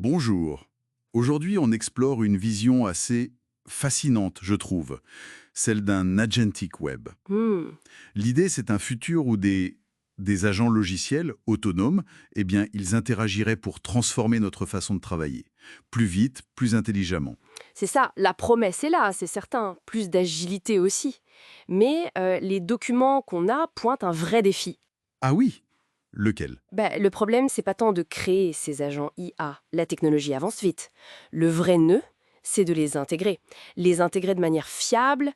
Bonjour. Aujourd'hui, on explore une vision assez fascinante, je trouve, celle d'un agentic web. Hmm, L'idée, c'est un futur où des agents logiciels autonomes, eh bien, ils interagiraient pour transformer notre façon de travailler. Plus vite, plus intelligemment. c'est ça, la promesse est là, c'est certain, plus d'agilité aussi. Mais les documents qu'on a pointent un vrai défi. Ah oui? Lequel? Le problème, c'est pas tant de créer ces agents IA, la technologie avance vite. Le vrai nœud, c'est de les intégrer de manière fiable,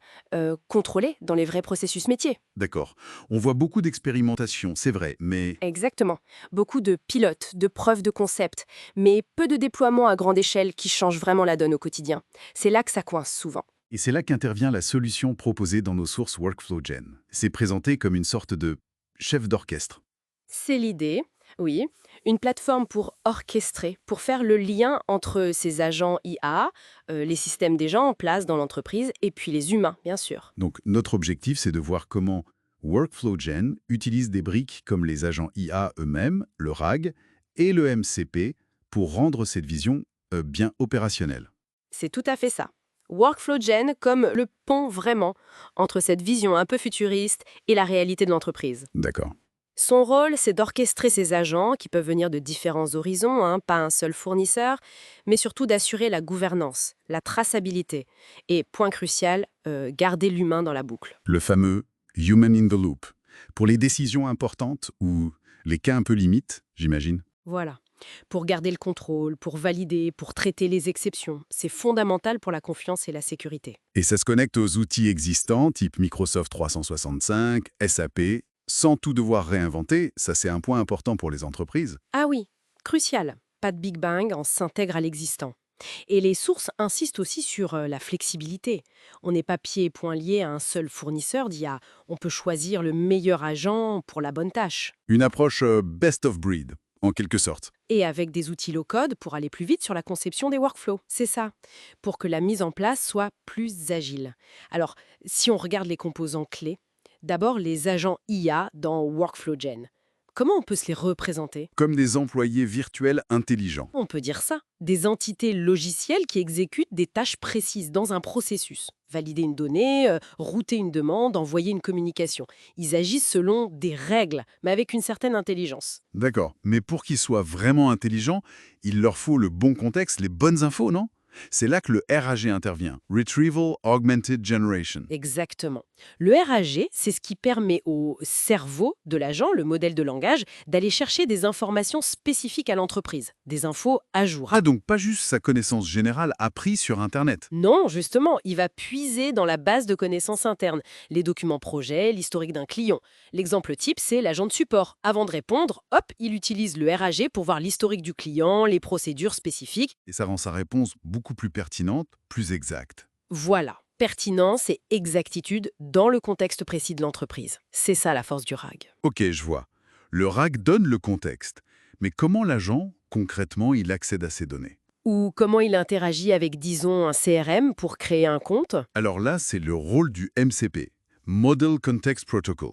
contrôlée dans les vrais processus métiers. D'accord. On voit beaucoup d'expérimentations, c'est vrai, mais... Exactement. Beaucoup de pilotes, de preuves de concept, mais peu de déploiements à grande échelle qui changent vraiment la donne au quotidien. C'est là que ça coince souvent. Et c'est là qu'intervient la solution proposée dans nos sources WorkflowGen. C'est présenté comme une sorte de chef d'orchestre. C'est l'idée, oui. Une plateforme pour orchestrer, pour faire le lien entre ces agents IA, les systèmes déjà en place dans l'entreprise, et puis les humains, bien sûr. Donc notre objectif, c'est de voir comment WorkflowGen utilise des briques comme les agents IA eux-mêmes, le RAG et le MCP pour rendre cette vision bien opérationnelle. C'est tout à fait ça. WorkflowGen comme le pont vraiment entre cette vision un peu futuriste et la réalité de l'entreprise. D'accord. Son rôle, c'est d'orchestrer ces agents qui peuvent venir de différents horizons, hein, pas un seul fournisseur, mais surtout d'assurer la gouvernance, la traçabilité et, point crucial, garder l'humain dans la boucle. Le fameux Human in the Loop. Pour les décisions importantes ou les cas un peu limites, j'imagine. Voilà. Pour garder le contrôle, pour valider, pour traiter les exceptions, c'est fondamental pour la confiance et la sécurité. Et ça se connecte aux outils existants, type Microsoft 365, SAP, sans tout devoir réinventer. Ça, c'est un point important pour les entreprises. Ah oui, crucial. Pas de Big Bang, on s'intègre à l'existant. Et les sources insistent aussi sur la flexibilité. On n'est pas pieds et poings liés à un seul fournisseur d'IA. On peut choisir le meilleur agent pour la bonne tâche. Une approche best of breed, en quelque sorte. Et avec des outils low-code pour aller plus vite sur la conception des workflows. C'est ça. Pour que la mise en place soit plus agile. Alors, si on regarde les composants clés, d'abord les agents IA dans WorkflowGen. Comment on peut se les représenter? Comme des employés virtuels intelligents. On peut dire ça. Des entités logicielles qui exécutent des tâches précises dans un processus. Valider une donnée, router une demande, envoyer une communication. Ils agissent selon des règles, mais avec une certaine intelligence. D'accord. Mais pour qu'ils soient vraiment intelligents, il leur faut le bon contexte, les bonnes infos, non? C'est là que le RAG intervient. Retrieval Augmented Generation. Exactement. Le RAG, c'est ce qui permet au cerveau de l'agent, le modèle de langage, d'aller chercher des informations spécifiques à l'entreprise, des infos à Ah, jour. donc pas juste sa connaissance générale apprise sur Internet. Non, justement, il va puiser dans la base de connaissances internes, les documents projets, l'historique d'un client. L'exemple type, c'est l'agent de support. Avant de répondre, hop, il utilise le RAG pour voir l'historique du client, les procédures spécifiques. Et ça rend sa réponse beaucoup plus pertinente, plus exacte. Voilà, pertinence et exactitude dans le contexte précis de l'entreprise. C'est ça la force du RAG. Ok, je vois. Le RAG donne le contexte. Mais comment l'agent, concrètement, il accède à ces données? Ou comment il interagit avec, disons, un CRM pour créer un compte. Alors là, c'est le rôle du MCP, Model Context Protocol.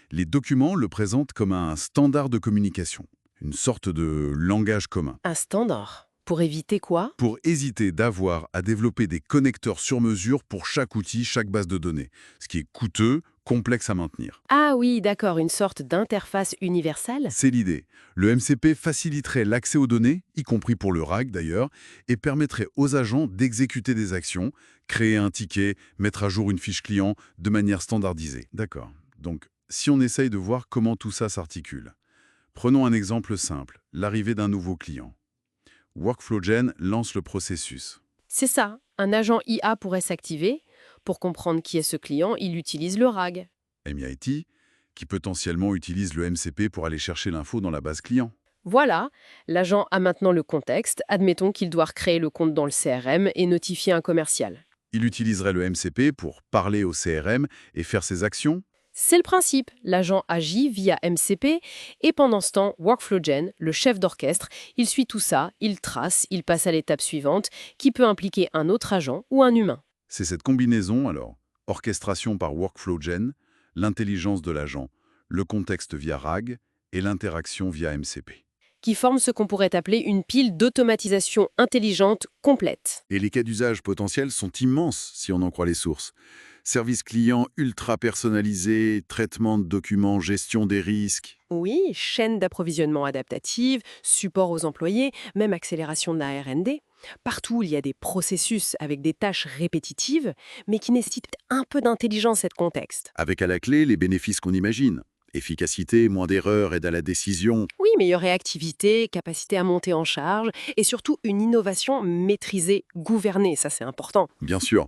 Les documents le présentent comme un standard de communication, une sorte de langage commun. Un standard. Pour éviter quoi? Pour hésiter d'avoir à développer des connecteurs sur mesure pour chaque outil, chaque base de données, ce qui est coûteux, complexe à maintenir. Ah oui, d'accord, une sorte d'interface universelle. C'est l'idée. Le MCP faciliterait l'accès aux données, y compris pour le RAG d'ailleurs, et permettrait aux agents d'exécuter des actions, créer un ticket, mettre à jour une fiche client de manière standardisée. D'accord. Donc, si on essaye de voir comment tout ça s'articule. Prenons un exemple simple, l'arrivée d'un nouveau client. WorkflowGen lance le processus. C'est ça, un agent IA pourrait s'activer. Pour comprendre qui est ce client, il utilise le RAG. MIT, qui potentiellement utilise le MCP pour aller chercher l'info dans la base client. Voilà, l'agent a maintenant le contexte. Admettons qu'il doit recréer le compte dans le CRM et notifier un commercial. Il utiliserait le MCP pour parler au CRM et faire ses actions. C'est le principe. L'agent agit via MCP et pendant ce temps, WorkflowGen, le chef d'orchestre, il suit tout ça, il trace, il passe à l'étape suivante qui peut impliquer un autre agent ou un humain. C'est cette combinaison, alors, orchestration par WorkflowGen, l'intelligence de l'agent, le contexte via RAG et l'interaction via MCP. qui forment ce qu'on pourrait appeler une pile d'automatisation intelligente complète. Et les cas d'usage potentiels sont immenses, si on en croit les sources. Service client ultra personnalisé, traitement de documents, gestion des risques. Oui, chaîne d'approvisionnement adaptative, support aux employés, même accélération de la R&D. Partout, il y a des processus avec des tâches répétitives, mais qui nécessitent un peu d'intelligence et de contexte. Avec à la clé les bénéfices qu'on imagine. Efficacité, moins d'erreurs, aide à la décision. Oui, meilleure réactivité, capacité à monter en charge, et surtout une innovation maîtrisée, gouvernée, ça c'est important. Bien sûr.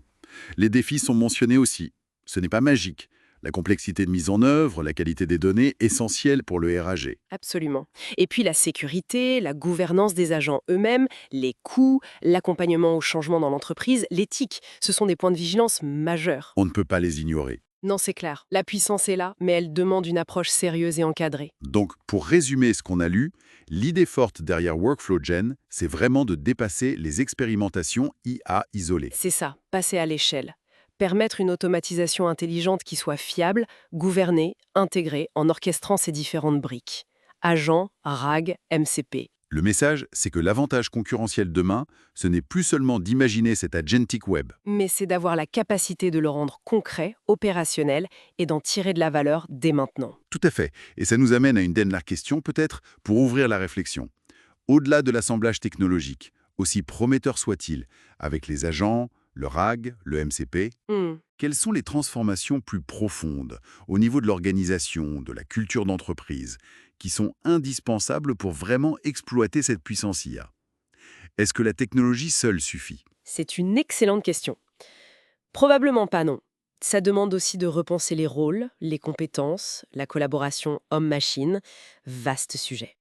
Les défis sont mentionnés aussi. Ce n'est pas magique. La complexité de mise en œuvre, la qualité des données, essentielle pour le RAG. Absolument. Et puis la sécurité, la gouvernance des agents eux-mêmes, les coûts, l'accompagnement au changement dans l'entreprise, l'éthique, ce sont des points de vigilance majeurs. On ne peut pas les ignorer. Non, c'est clair. La puissance est là, mais elle demande une approche sérieuse et encadrée. Donc, pour résumer ce qu'on a lu, l'idée forte derrière WorkflowGen, c'est vraiment de dépasser les expérimentations IA isolées. C'est ça, passer à l'échelle. Permettre une automatisation intelligente qui soit fiable, gouvernée, intégrée en orchestrant ces différentes briques. Agents, RAG, MCP. Le message, c'est que l'avantage concurrentiel demain, ce n'est plus seulement d'imaginer cet agentic web. Mais c'est d'avoir la capacité de le rendre concret, opérationnel et d'en tirer de la valeur dès maintenant. Tout à fait. Et ça nous amène à une dernière question, peut-être, pour ouvrir la réflexion. Au-delà de l'assemblage technologique, aussi prometteur soit-il, avec les agents, le RAG, le MCP, Hmm. quelles sont les transformations plus profondes au niveau de l'organisation, de la culture d'entreprise, qui sont indispensables pour vraiment exploiter cette puissance IA? Est-ce que la technologie seule suffit? C'est une excellente question. Probablement pas non. Ça demande aussi de repenser les rôles, les compétences, la collaboration homme-machine. Vaste sujet.